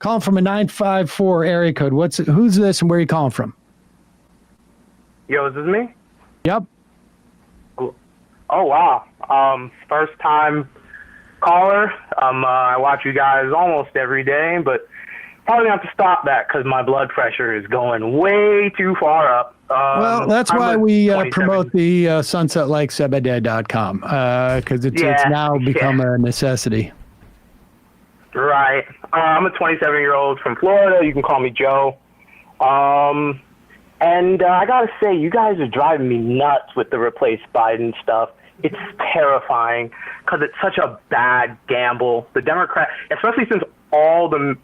Calling from a 954 area code. Who's this and where are you calling from? Yo, is this me? Yep. Oh, wow. First time caller. I watch you guys almost every day, but probably have to stop that because my blood pressure is going way too far up. Well, that's why we promote the sunsetlakesebede.com because it's now become a necessity. Right. I'm a 27-year-old from Florida. You can call me Joe. And I got to say, you guys are driving me nuts with the replace Biden stuff. It's terrifying because it's such a bad gamble. The Democrat, especially since all the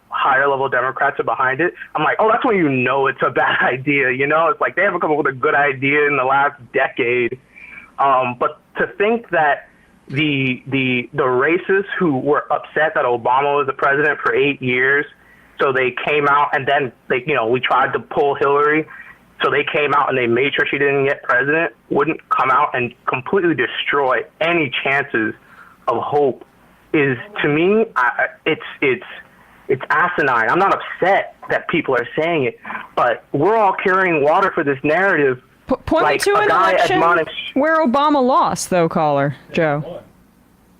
higher level Democrats are behind it, I'm like, oh, that's when you know it's a bad idea. You know, it's like they haven't come up with a good idea in the last decade. But to think that the racists who were upset that Obama was the president for 8 years, so they came out and then we tried to pull Hillary. So they came out and they made sure she didn't get president, wouldn't come out and completely destroy any chances of hope is, to me, it's asinine. I'm not upset that people are saying it, but we're all carrying water for this narrative. Point like to an election where Obama lost, though, caller, Joe.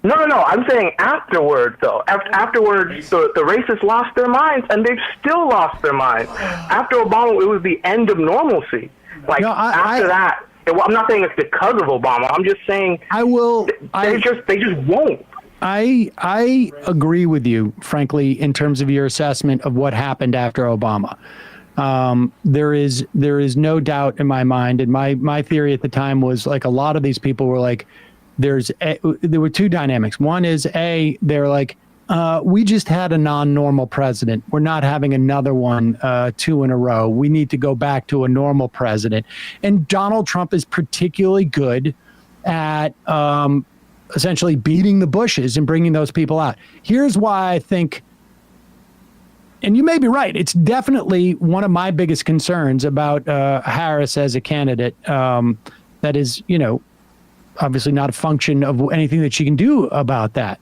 No. I'm saying afterwards, though. Afterwards, the racists lost their minds, and they've still lost their minds. After Obama, it was the end of normalcy. Like, after that, I'm not saying it's because of Obama. I'm just saying they just won't. I agree with you, frankly, in terms of your assessment of what happened after Obama. There is no doubt in my mind, and my theory at the time was like a lot of these people were like, there were two dynamics. One is they're like, we just had a non-normal president. We're not having another one 2 in a row. We need to go back to a normal president. And Donald Trump is particularly good at essentially beating the bushes and bringing those people out. Here's why I think, and you may be right, it's definitely one of my biggest concerns about Harris as a candidate. That is, obviously not a function of anything that she can do about that.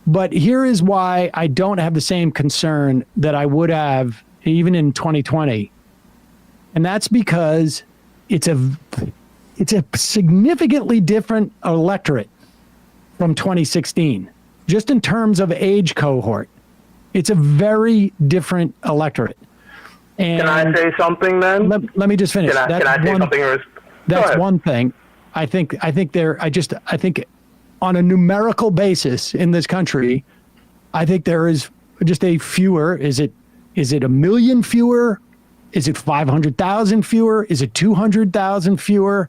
But here is why I don't have the same concern that I would have even in 2020. And that's because it's a significantly different electorate from 2016, just in terms of age cohort. It's a very different electorate. And can I say something then? Let me just finish. Can I say something? That's one thing. I think on a numerical basis in this country, I think there is just a fewer. Is it 1 million fewer? Is it 500,000 fewer? Is it 200,000 fewer?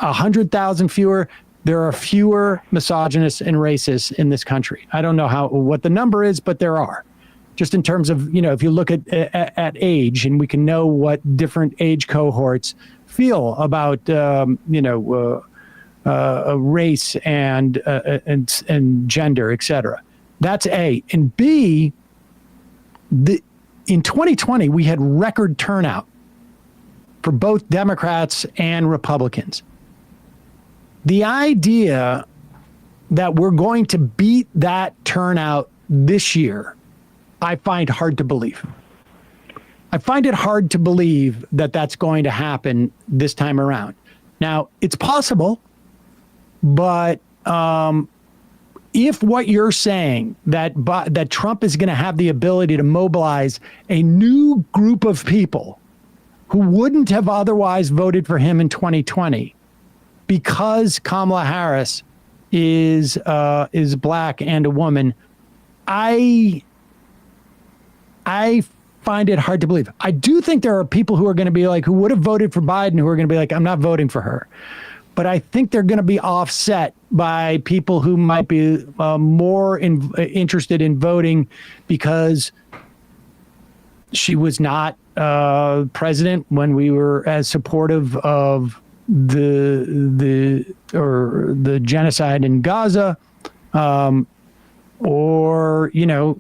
100,000 fewer? There are fewer misogynists and racists in this country. I don't know what the number is, but there are. Just in terms of, if you look at age, and we can know what different age cohorts feel about race and gender, et cetera. That's A. And B, in 2020 we had record turnout for both Democrats and Republicans. The idea that we're going to beat that turnout this year, I find hard to believe. I find it hard to believe that that's going to happen this time around. Now, it's possible, but if what you're saying, that Trump is going to have the ability to mobilize a new group of people who wouldn't have otherwise voted for him in 2020 because Kamala Harris is black and a woman, I find it hard to believe. I do think there are people who are going to be like, who would have voted for Biden, who are going to be like, I'm not voting for her. But I think they're going to be offset by people who might be more interested in voting because she was not president when we were as supportive of the genocide in Gaza. Or,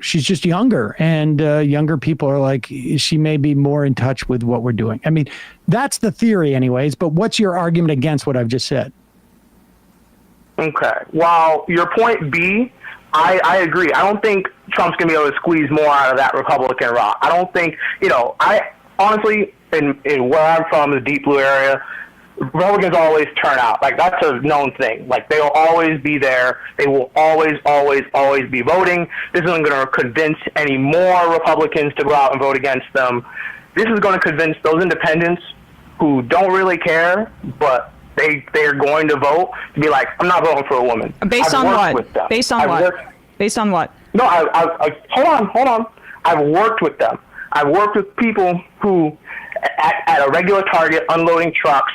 she's just younger, and younger people are like, she may be more in touch with what we're doing. I mean, that's the theory anyways, but what's your argument against what I've just said? Okay. Well, your point B, I agree. I don't think Trump's going to be able to squeeze more out of that Republican rock. I don't think, I honestly, in where I'm from, the deep blue area, Republicans always turn out. Like, that's a known thing. Like, they'll always be there. They will always, always, always be voting. This isn't going to convince any more Republicans to go out and vote against them. This is going to convince those independents who don't really care, but they're going to vote, to be like, I'm not voting for a woman. Based on what? Based on what? Based on what? No, hold on. I've worked with them. I've worked with people who, at a regular Target, unloading trucks,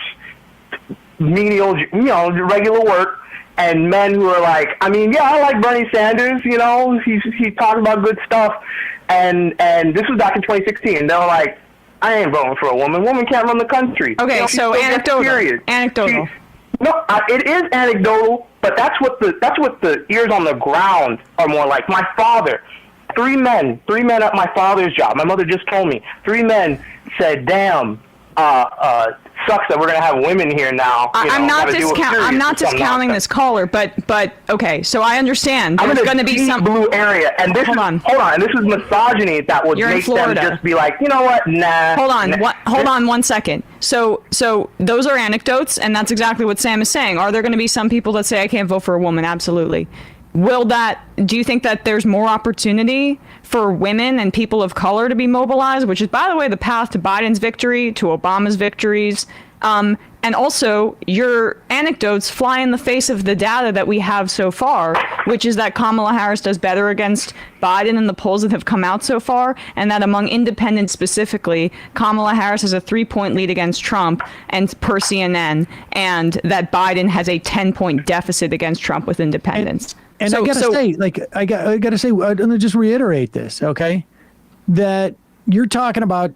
menial, regular work, and men who are like, I like Bernie Sanders, he talked about good stuff, and this was back in 2016. They were like, I ain't voting for a woman. Woman can't run the country. Okay, so anecdotal. Anecdotal. It is anecdotal, but that's what the ears on the ground are more like. My father, three men at my father's job. My mother just told me 3 men said, "Damn, sucks that we're gonna have women here now." I'm not discounting this caller, but okay. So I understand there's going to be some blue area, and this hold on, and this is misogyny that would make them just be like, you know what? Nah. Hold on 1 second. So those are anecdotes, and that's exactly what Sam is saying. Are there going to be some people that say I can't vote for a woman? Absolutely. Do you think that there's more opportunity for women and people of color to be mobilized, which is, by the way, the path to Biden's victory, to Obama's victories? And also, your anecdotes fly in the face of the data that we have so far, which is that Kamala Harris does better against Biden in the polls that have come out so far, and that among independents specifically, Kamala Harris has a 3-point lead against Trump and per CNN, and that Biden has a 10-point deficit against Trump with independents. And I gotta say, I'm gonna just reiterate this, okay? That you're talking about,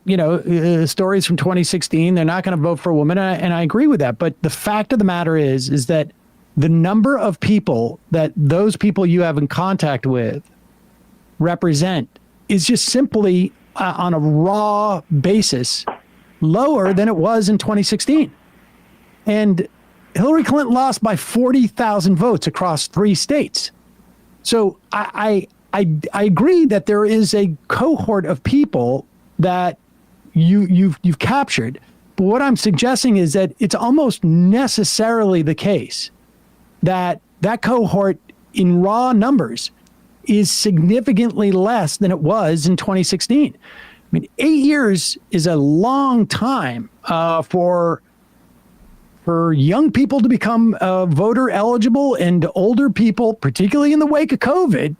stories from 2016. They're not going to vote for a woman, and I agree with that. But the fact of the matter is that the number of people that those people you have in contact with represent is just simply on a raw basis lower than it was in 2016. And Hillary Clinton lost by 40,000 votes across 3 states. So I agree that there is a cohort of people that you've captured. But what I'm suggesting is that it's almost necessarily the case that cohort in raw numbers is significantly less than it was in 2016. 8 years is a long time for young people to become voter eligible, and older people, particularly in the wake of COVID,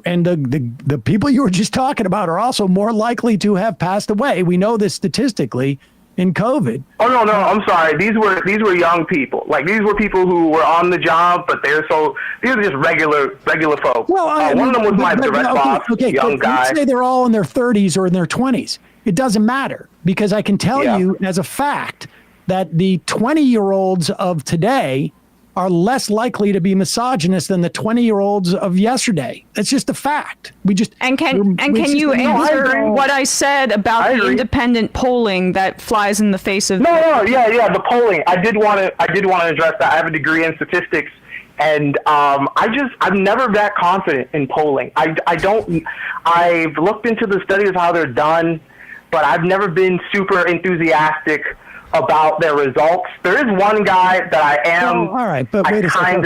and the people you were just talking about are also more likely to have passed away. We know this statistically in COVID. Oh no, I'm sorry. These were young people. Like, these were people who were on the job, but these are just regular folk. Well, one of them was my direct boss, young guy. Let's say they're all in their 30s or in their 20s. It doesn't matter, because I can tell you as a fact that the 20-year-olds of today are less likely to be misogynist than the 20-year-olds of yesterday. That's just a fact. Can you answer what I said about the independent polling that flies in the face of? The polling. I did want to address that. I have a degree in statistics, and I'm never that confident in polling. I've looked into the studies of how they're done, but I've never been super enthusiastic about their results. There is one guy that I am. All right, but wait a second.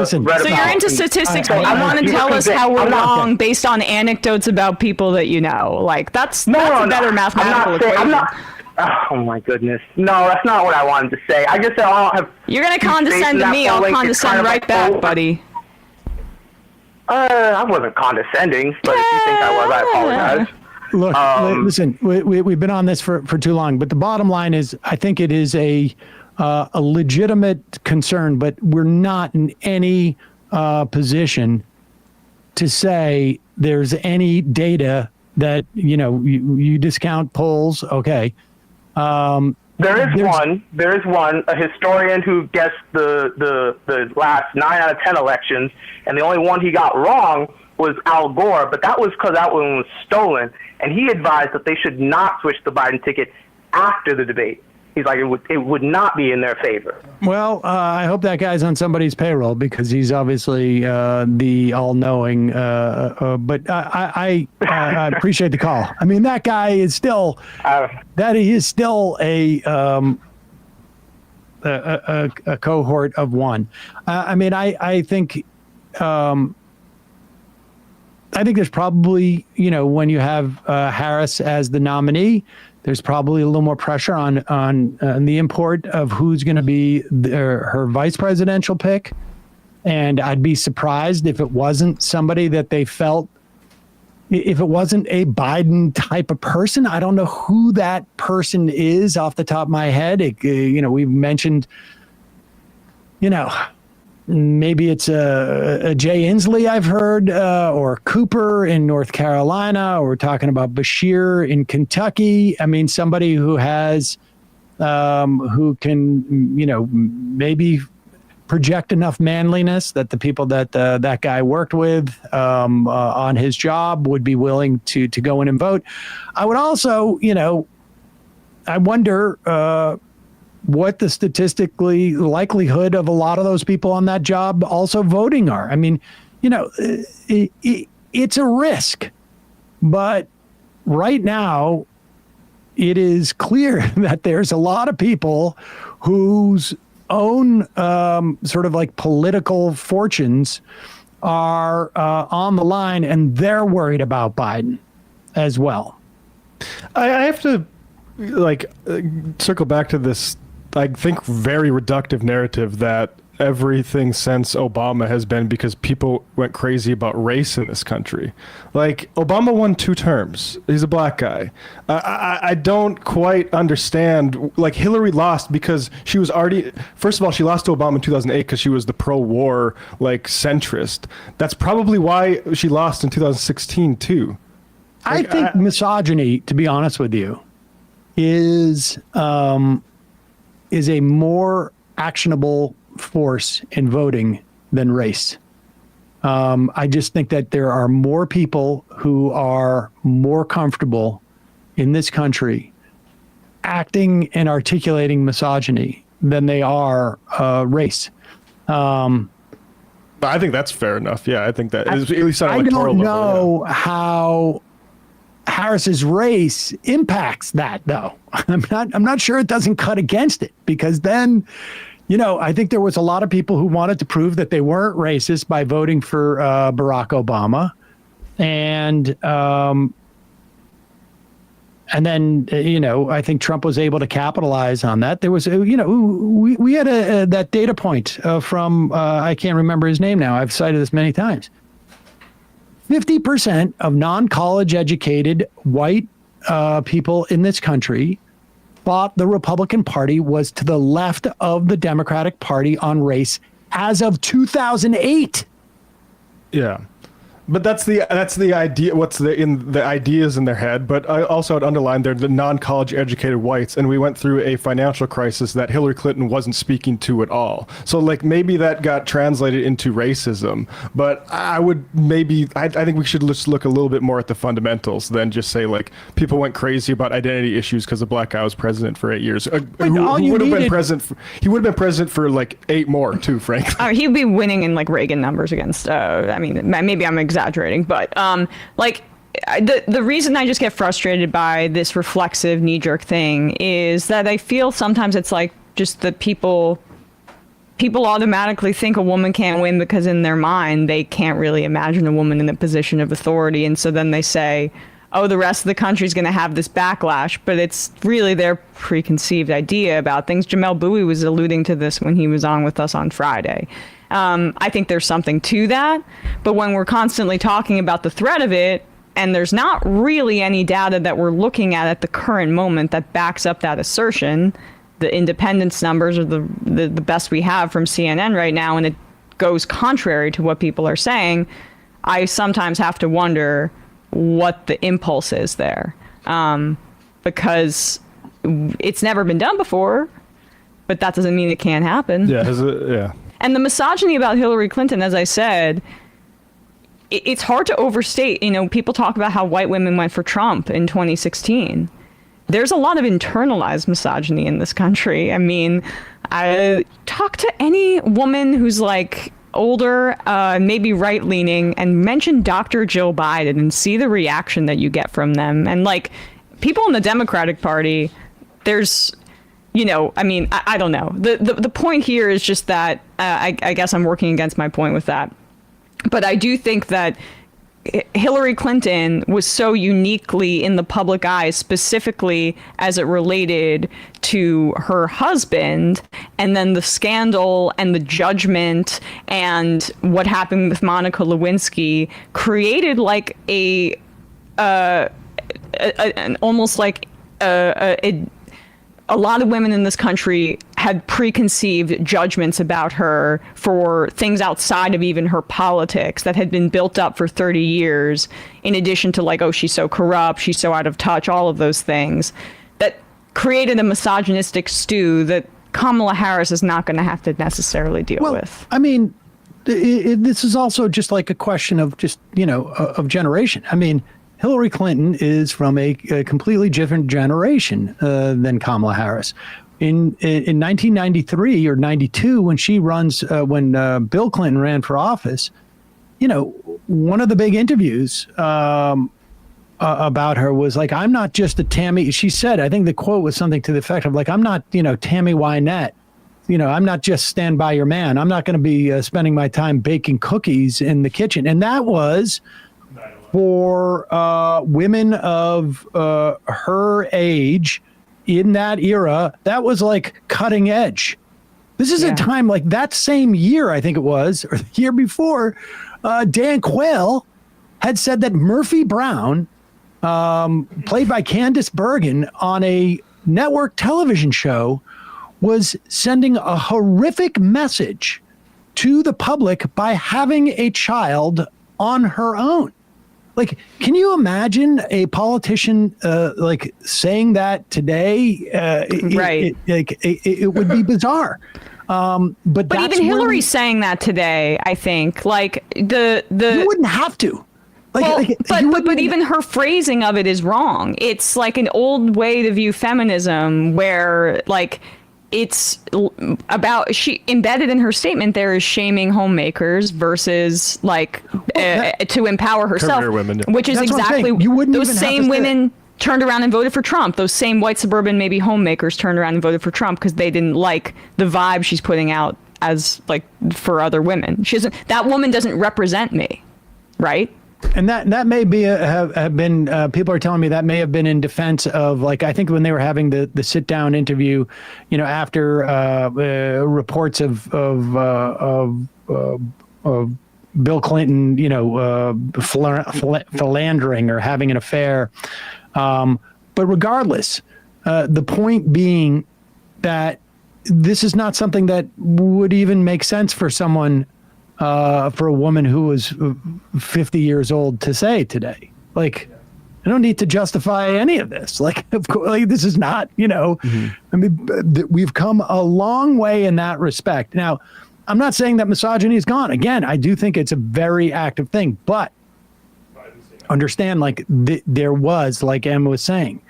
So you're into statistics, but you want to tell us how we're wrong based on anecdotes about people that you know. Like, that's a better mathematical equation. Oh my goodness. No, that's not what I wanted to say. I just said I don't have. You're going to condescend to me. I'll condescend right back, buddy. I wasn't condescending, but if you think I was, I apologize. Look, listen, we've been on this for too long, but the bottom line is, I think it is a legitimate concern, but we're not in any position to say there's any data that, you discount polls. Okay. There is one, a historian who guessed the last 9 out of 10 elections, and the only one he got wrong was Al Gore, but that was because that one was stolen, and he advised that they should not switch the Biden ticket after the debate. He's like, it would not be in their favor. Well, I hope that guy's on somebody's payroll because he's obviously the all-knowing. But I appreciate the call. I mean, that guy is still he is still a cohort of one. I mean, I think there's probably, when you have Harris as the nominee, there's probably a little more pressure on the import of who's going to be her vice presidential pick. And I'd be surprised if it wasn't somebody that they felt, if it wasn't a Biden type of person. I don't know who that person is off the top of my head. We've mentioned, maybe it's a Jay Inslee I've heard, or Cooper in North Carolina, or we're talking about Bashir in Kentucky. I mean, somebody who has, who can, maybe project enough manliness that the people that that guy worked with on his job would be willing to go in and vote. I would also, I wonder what the statistically likelihood of a lot of those people on that job also voting are. I mean, it's a risk, but right now it is clear that there's a lot of people whose own sort of like political fortunes are on the line, and they're worried about Biden as well. I have to circle back to this, I think, very reductive narrative that everything since Obama has been because people went crazy about race in this country. Like, Obama won 2 terms. He's a black guy. I don't quite understand. Like, Hillary lost because she was already, first of all, she lost to Obama in 2008 because she was the pro-war, centrist. That's probably why she lost in 2016 too. I think misogyny, to be honest with you, is a more actionable force in voting than race. I just think that there are more people who are more comfortable in this country acting and articulating misogyny than they are race. I think that's fair enough. Yeah, I think that is at least on an electoral level. I don't know how Harris's race impacts that, though. I'm not sure it doesn't cut against it, because then, I think there was a lot of people who wanted to prove that they weren't racist by voting for Barack Obama, and then I think Trump was able to capitalize on that. There was we had that data point from I can't remember his name now. I've cited this many times. 50% of non-college educated white people in this country thought the Republican Party was to the left of the Democratic Party on race as of 2008. Yeah. But that's the idea. What's in the ideas in their head. But I also would underline they're the non-college educated whites, and we went through a financial crisis that Hillary Clinton wasn't speaking to at all. So maybe that got translated into racism. But I think we should just look a little bit more at the fundamentals than just say people went crazy about identity issues because the black guy was president for 8 years. He would have been president for 8 more too, frankly. He'd be winning in Reagan numbers against. Maybe I'm exaggerating, but the reason I just get frustrated by this reflexive knee-jerk thing is that I feel sometimes it's just the people automatically think a woman can't win because in their mind they can't really imagine a woman in a position of authority, and so then they say, oh, the rest of the country is going to have this backlash, but it's really their preconceived idea about things. Jamel Bowie was alluding to this when he was on with us on Friday. I think there's something to that, but when we're constantly talking about the threat of it, and there's not really any data that we're looking at the current moment that backs up that assertion, the independence numbers are the best we have from CNN right now, and it goes contrary to what people are saying, I sometimes have to wonder what the impulse is there, because it's never been done before, but that doesn't mean it can't happen. Yeah. And the misogyny about Hillary Clinton, as I said, it's hard to overstate. People talk about how white women went for Trump in 2016. there's a lot of internalized misogyny in this country. I mean, I talk to any woman who's like older, maybe right-leaning, and mention Dr. Jill Biden and see the reaction that you get from them. And like people in the Democratic Party, there's, you know, I mean, I don't know. The point here is just that I guess I'm working against my point with that. But I do think that Hillary Clinton was so uniquely in the public eye, specifically as it related to her husband, and then the scandal and the judgment and what happened with Monica Lewinsky created like an almost like a lot of women in this country had preconceived judgments about her for things outside of even her politics that had been built up for 30 years, in addition to like, oh, she's so corrupt, she's so out of touch, all of those things that created a misogynistic stew that Kamala Harris is not going to have to necessarily deal with. I mean, this is also just like a question of just, you know, of generation. I mean, Hillary Clinton is from a completely different generation than Kamala Harris. In 1993 or 92, when she runs, when Bill Clinton ran for office, you know, one of the big interviews about her was like, "I'm not just a Tammy." She said, I think the quote was something to the effect of like, "I'm not, you know, Tammy Wynette. You know, I'm not just stand by your man. I'm not going to be spending my time baking cookies in the kitchen." And that was for women of her age in that era. That was like cutting edge. This is a time like that same year, I think it was, or the year before, Dan Quayle had said that Murphy Brown, played by Candice Bergen on a network television show, was sending a horrific message to the public by having a child on her own. Like, can you imagine a politician like saying that today? Right. It would be bizarre. But even Hillary's saying that today, I think. Like the you wouldn't have to. But even her phrasing of it is wrong. It's like an old way to view feminism, where like it's about, she embedded in her statement there is shaming homemakers versus like to empower herself, women, which is exactly those same women turned around and voted for Trump. Those same white suburban maybe homemakers turned around and voted for Trump because they didn't like the vibe she's putting out as like for other women. She doesn't. That woman doesn't represent me, right? And that may be have been people are telling me that may have been in defense of, like, I think when they were having the sit down interview, you know, after reports of Bill Clinton, you know, philandering or having an affair. But regardless, the point being that this is not something that would even make sense for someone, for a woman who was 50 years old to say today. Like, I don't need to justify any of this. Like, of course, like, this is not, you know, I mean, we've come a long way in that respect. Now, I'm not saying that misogyny is gone. Again, I do think it's a very active thing, but understand, like, there was, like Emma was saying,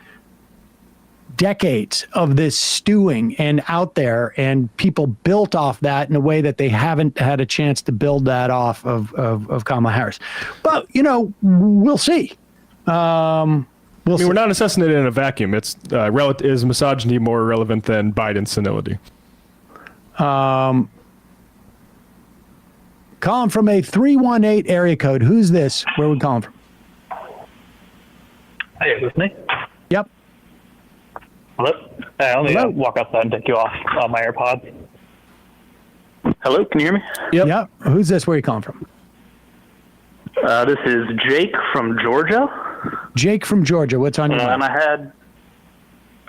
decades of this stewing and out there, and people built off that in a way that they haven't had a chance to build that off of Kamala Harris. But, you know, we'll see. We're not assassinated in a vacuum. It's is misogyny more relevant than Biden's senility? Calling from a 318 area code. Who's this? Where are we calling from? Hey, is this me? Yep. Hello? Let me walk outside and take you off my AirPods. Hello, can you hear me? Yep. Who's this? Where are you calling from? This is Jake from Georgia. Jake from Georgia. What's on your mind?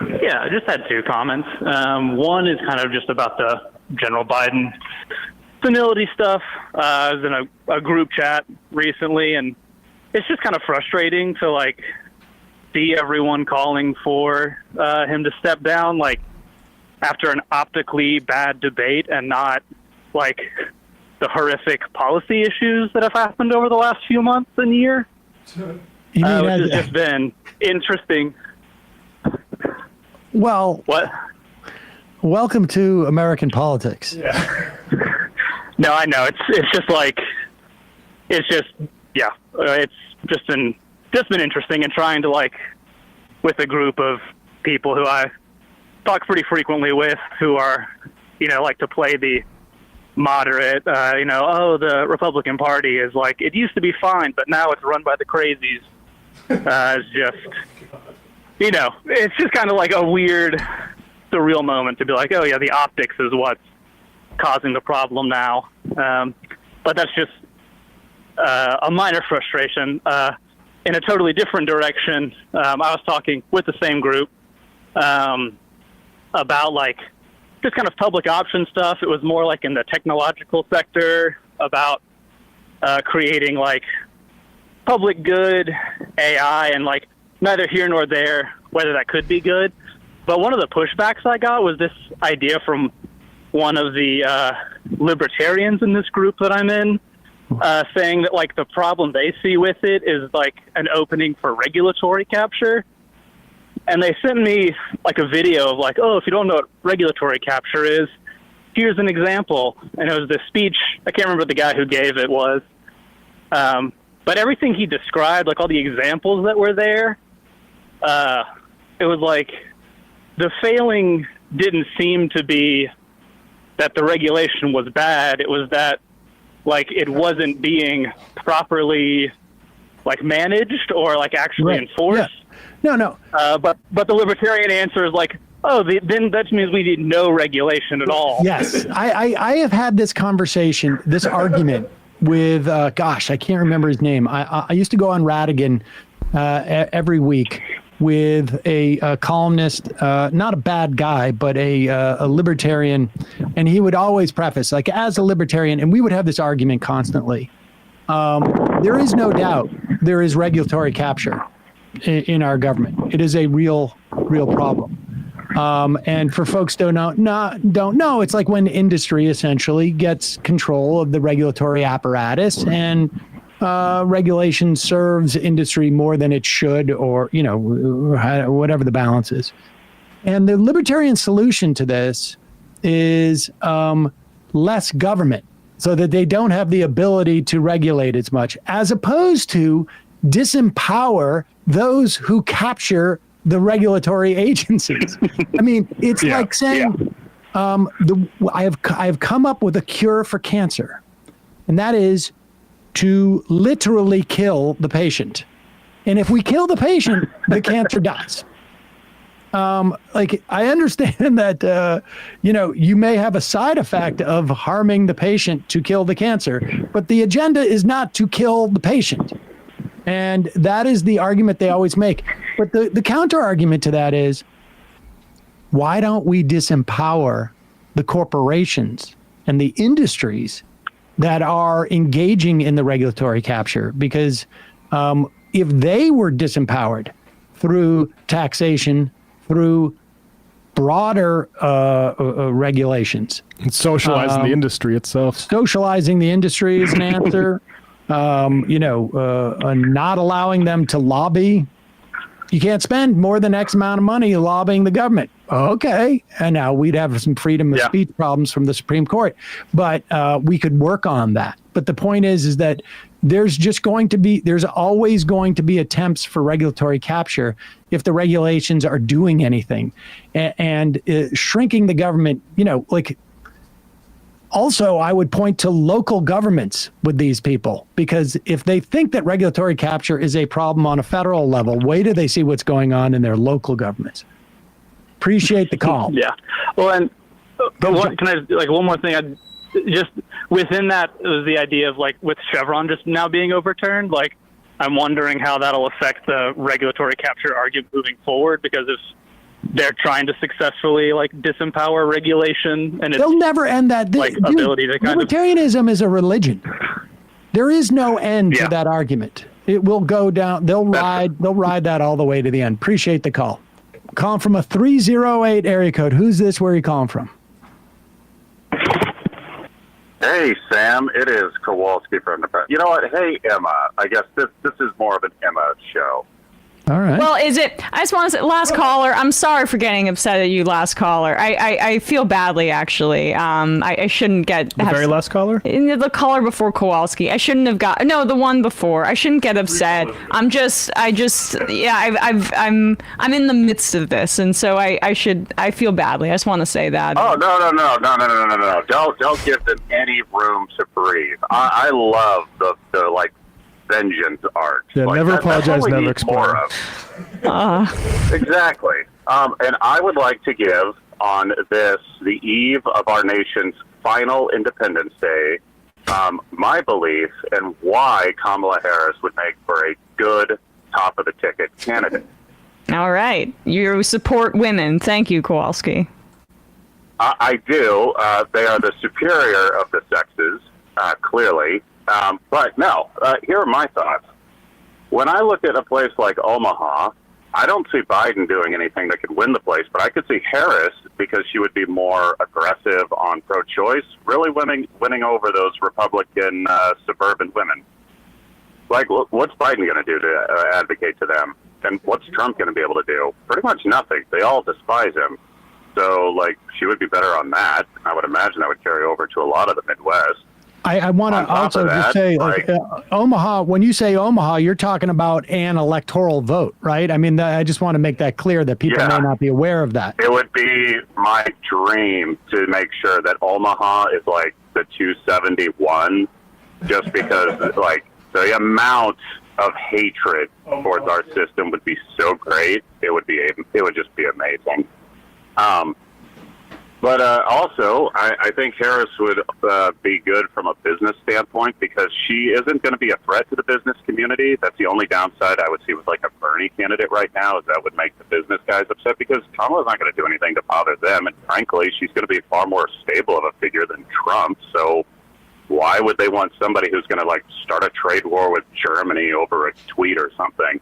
And I just had two comments. One is kind of just about the general Biden senility stuff. I was in a group chat recently, and it's just kind of frustrating to, like, see everyone calling for him to step down, like, after an optically bad debate, and not, like, the horrific policy issues that have happened over the last few months and year. Which has just been interesting. Well, What? welcome to American politics. No, I know. It's just like, it's just, yeah. It's just been interesting, and trying to, like, with a group of people who I talk pretty frequently with, who are, like to play the moderate, the Republican Party is like, it used to be fine, but now it's run by the crazies. It's just, it's just kind of like a weird, surreal moment to be like, oh yeah, the optics is what's causing the problem now. But that's just a minor frustration. In a totally different direction, I was talking with the same group about, like, just kind of public option stuff. It was more like in the technological sector, about creating, like, public good AI, and, like, neither here nor there whether that could be good. But one of the pushbacks I got was this idea from one of the libertarians in this group that I'm in, saying that, like, the problem they see with it is, like, an opening for regulatory capture. And they sent me, like, a video of, like, oh, if you don't know what regulatory capture is, here's an example. And it was this speech. I can't remember the guy who gave it was. But everything he described, like all the examples that were there, it was like the failing didn't seem to be that the regulation was bad. It was that, like, it wasn't being properly, like, managed or, like, actually enforced. Yeah. No. But the libertarian answer is like, oh, then that means we need no regulation at all. Yes, I have had this conversation, this argument with, I can't remember his name. I used to go on Radigan every week with a columnist, not a bad guy, but a libertarian. And he would always preface, like, as a libertarian, and we would have this argument constantly. There is no doubt there is regulatory capture in our government. It is a real problem. And for folks don't know, it's like when industry essentially gets control of the regulatory apparatus, and regulation serves industry more than it should, or, whatever the balance is. And the libertarian solution to this is less government, so that they don't have the ability to regulate as much, as opposed to disempower those who capture the regulatory agencies. I mean, it's like saying, I have come up with a cure for cancer, and that is to literally kill the patient. And if we kill the patient, the cancer dies. Like, I understand that, you may have a side effect of harming the patient to kill the cancer, but the agenda is not to kill the patient. And that is the argument they always make. But the counter argument to that is, why don't we disempower the corporations and the industries that are engaging in the regulatory capture? Because if they were disempowered through taxation, through broader regulations. And socializing the industry itself. Socializing the industry is an answer. Not allowing them to lobby. You can't spend more than X amount of money lobbying the government. Okay. And now we'd have some freedom of speech problems from the Supreme Court, but we could work on that. But the point is that there's always going to be attempts for regulatory capture if the regulations are doing anything, and shrinking the government, also, I would point to local governments with these people, because if they think that regulatory capture is a problem on a federal level, wait till they see what's going on in their local governments. Appreciate the call. Yeah. Well, can I, like, one more thing? Just within that was the idea of, like, with Chevron just now being overturned, like, I'm wondering how that'll affect the regulatory capture argument moving forward, because if they're trying to successfully, like, disempower regulation, and they'll never end that. Ability to kind libertarianism is a religion. There is no end to that argument. It will go down. They'll ride that all the way to the end. Appreciate the call. Calling from a 308 area code. Who's this? Where are you calling from? Hey, Sam. It is Kowalski from the... You know what? Hey, Emma. I guess this is more of an Emma show. All right. Well, is it? I just want to say, last caller. I'm sorry for getting upset at you, last caller. I feel badly, actually. I shouldn't get The very last caller? the caller before Kowalski. I shouldn't have got the one before. I shouldn't get upset. I'm in the midst of this, and so I feel badly. I just want to say that. Oh no! Don't give them any room to breathe. I love the like vengeance art. Yeah, like, never that's what apologize, we never need explain. more of. Exactly. And I would like to give on this, the eve of our nation's final Independence Day, my belief and why Kamala Harris would make for a good top of the ticket candidate. All right. You support women. Thank you, Kowalski. I do. They are the superior of the sexes, clearly. But no, here are my thoughts. When I look at a place like Omaha, I don't see Biden doing anything that could win the place, but I could see Harris, because she would be more aggressive on pro-choice, really winning over those Republican suburban women. Like, what's Biden going to do to advocate to them? And what's Trump going to be able to do? Pretty much nothing. They all despise him. So, like, she would be better on that. I would imagine that would carry over to a lot of the Midwest. I want to also just say, Omaha, when you say Omaha, you're talking about an electoral vote, right? I mean, I just want to make that clear that people may not be aware of that. It would be my dream to make sure that Omaha is like the 271, just because, like, the amount of hatred towards our system would be so great. It would just be amazing. But also, I think Harris would be good from a business standpoint, because she isn't going to be a threat to the business community. That's the only downside I would see with like a Bernie candidate right now, is that would make the business guys upset, because Kamala's not going to do anything to bother them. And frankly, she's going to be far more stable of a figure than Trump. So why would they want somebody who's going to like start a trade war with Germany over a tweet or something?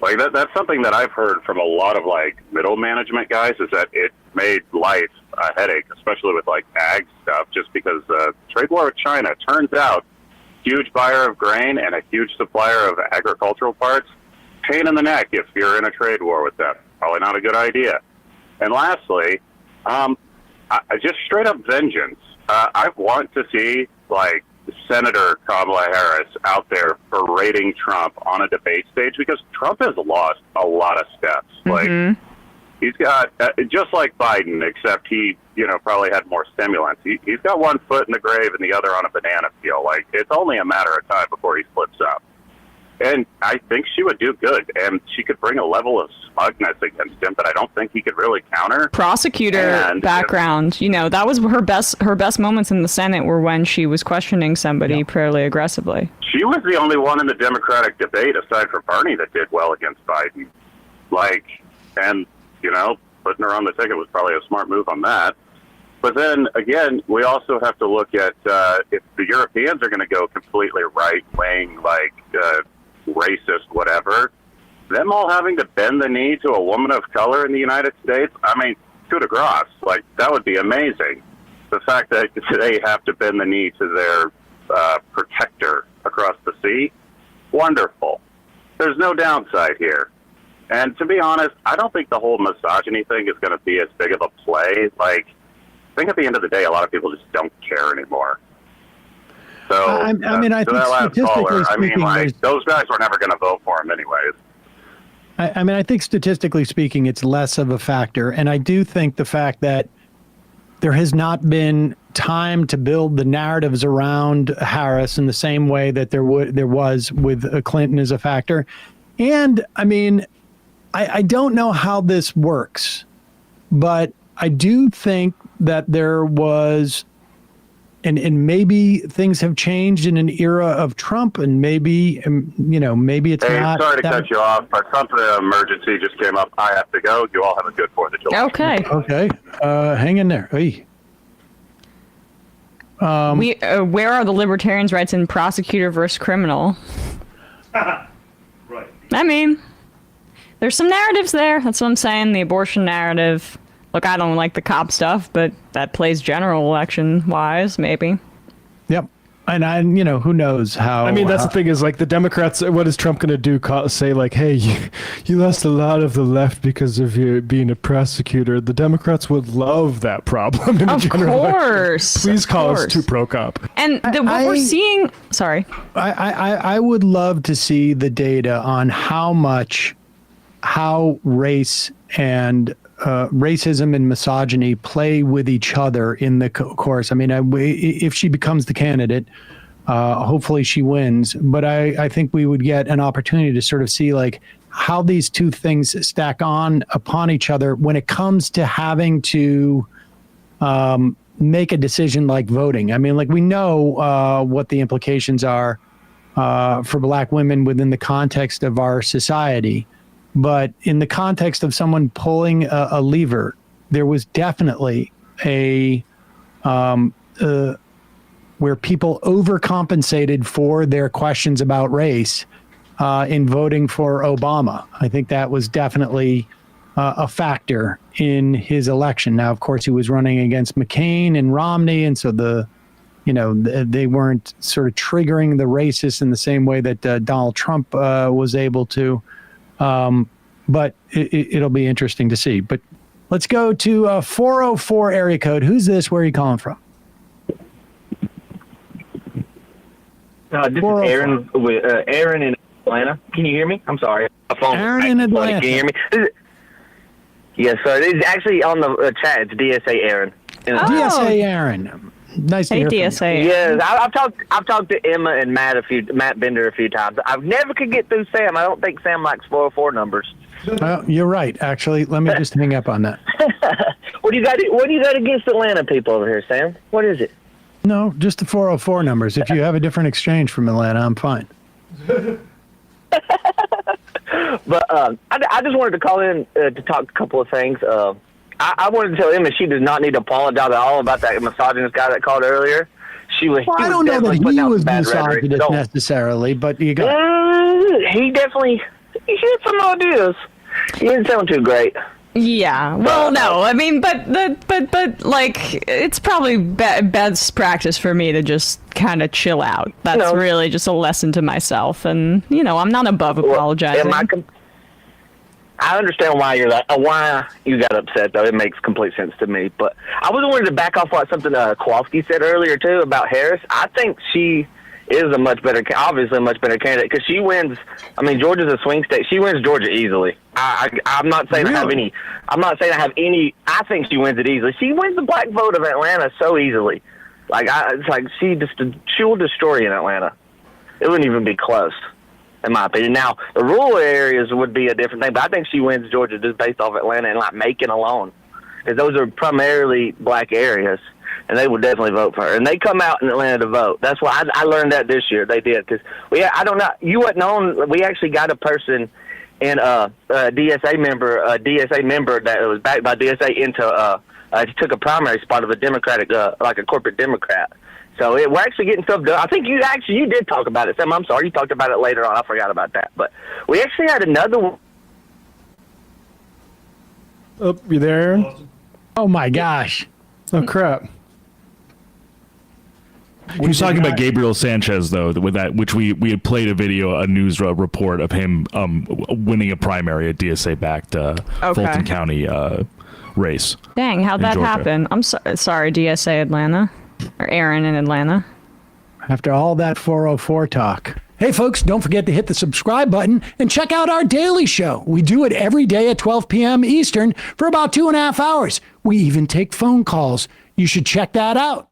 Like that's something that I've heard from a lot of like middle management guys, is that it made life a headache, especially with like ag stuff, just because trade war with China, turns out, huge buyer of grain and a huge supplier of agricultural parts, pain in the neck if you're in a trade war with them. Probably not a good idea. And lastly, I just straight up vengeance. I want to see like Senator Kamala Harris out there berating Trump on a debate stage, because Trump has lost a lot of steps. Like, he's got, just like Biden, except he, probably had more stimulants. He's got one foot in the grave and the other on a banana peel. Like, it's only a matter of time before he flips up. And I think she would do good, and she could bring a level of smugness against him that I don't think he could really counter. Prosecutor background, that was her best moments in the Senate were when she was questioning somebody fairly aggressively. She was the only one in the Democratic debate, aside from Bernie, that did well against Biden. Putting her on the ticket was probably a smart move on that. But then, again, we also have to look at if the Europeans are going to go completely right-wing, racist, whatever, them all having to bend the knee to a woman of color in the United States, I mean, coup de grace, that would be amazing. The fact that they have to bend the knee to their protector across the sea, wonderful. There's no downside here. And to be honest, I don't think the whole misogyny thing is going to be as big of a play. I think at the end of the day, a lot of people just don't care anymore. So, I think statistically speaking, those guys were never going to vote for him anyways. I think statistically speaking, it's less of a factor. And I do think the fact that there has not been time to build the narratives around Harris in the same way that there was with Clinton is a factor. And I don't know how this works, but I do think that there was, and maybe things have changed in an era of Trump, and maybe, maybe it's not. Sorry to cut you off, but something emergency just came up. I have to go. You all have a good 4th of July. Okay. Hang in there. Hey. Where are the libertarians' rights in prosecutor versus criminal? Right. There's some narratives there. That's what I'm saying. The abortion narrative. Look, I don't like the cop stuff, but that plays general election-wise, maybe. Yep. And who knows how. I mean, that's the thing is like the Democrats. What is Trump going to do? Say like, hey, you lost a lot of the left because of you being a prosecutor. The Democrats would love that problem. In Of the general course. election. Please call us course. too pro-cop. And what we're seeing, sorry. I would love to see the data on how race and racism and misogyny play with each other in the course. I mean, if she becomes the candidate, hopefully she wins. But I think we would get an opportunity to sort of see like how these two things stack upon each other when it comes to having to make a decision like voting. I mean, like we know what the implications are for Black women within the context of our society. But in the context of someone pulling a lever, there was definitely where people overcompensated for their questions about race in voting for Obama. I think that was definitely a factor in his election. Now, of course, he was running against McCain and Romney, and so they weren't sort of triggering the racists in the same way that Donald Trump was able to. But it'll be interesting to see. But let's go to 404 area code. Who's this? Where are you calling from? This is Aaron with Aaron in Atlanta. Can you hear me? I'm sorry. My phone. Aaron in Atlanta. Can you hear me? Yes, sir. This is actually on the chat. It's DSA Aaron. DSA Aaron. Nice to Hey, hear DSA. from you. Yes, I've talked to Emma and Matt Bender a few times. I've never could get through Sam. I don't think Sam likes 404 numbers. Well, you're right. Actually, let me just hang up on that. What do you got against Atlanta people over here, Sam? What is it? No, just the 404 numbers. If you have a different exchange from Atlanta, I'm fine. But I just wanted to call in to talk a couple of things. I wanted to tell Emma she does not need to apologize at all about that misogynist guy that called earlier. Well, I don't know that he was misogynist necessarily, but you got. He definitely he had some ideas. He didn't sound too great. Yeah. Well, no. I mean, but like, it's probably best practice for me to just kind of chill out. That's really just a lesson to myself, and I'm not above apologizing. I understand why why you got upset, though. It makes complete sense to me. But I was wanted to back off what something Kowalski said earlier too about Harris. I think she is obviously a much better candidate because she wins. I mean, Georgia's a swing state. She wins Georgia easily. I'm not saying I have any. I'm not saying I have any. I think she wins it easily. She wins the black vote of Atlanta so easily. It's like she will destroy in Atlanta. It wouldn't even be close, in my opinion. Now, the rural areas would be a different thing, but I think she wins Georgia just based off Atlanta and like Macon alone, because those are primarily black areas. And they will definitely vote for her. And they come out in Atlanta to vote. That's why I learned that this year. They did. Because I don't know. You wasn't on. We actually got a person in a DSA member that was backed by DSA into took a primary spot of a Democratic, like a corporate Democrat. So we're actually getting stuff done. I think you did talk about it, Sam. I'm sorry. You talked about it later on. I forgot about that. But we actually had another one. Oh, you there, Aaron? Oh, my gosh. Oh, crap. He was talking about Gabriel Sanchez, though, with that, which we had played a news report of him winning a primary at DSA-backed Fulton County race. Dang, how'd that happen? I'm sorry, DSA Atlanta, or Aaron in Atlanta. After all that 404 talk. Hey, folks, don't forget to hit the subscribe button and check out our daily show. We do it every day at 12 p.m. Eastern for about 2.5 hours. We even take phone calls. You should check that out.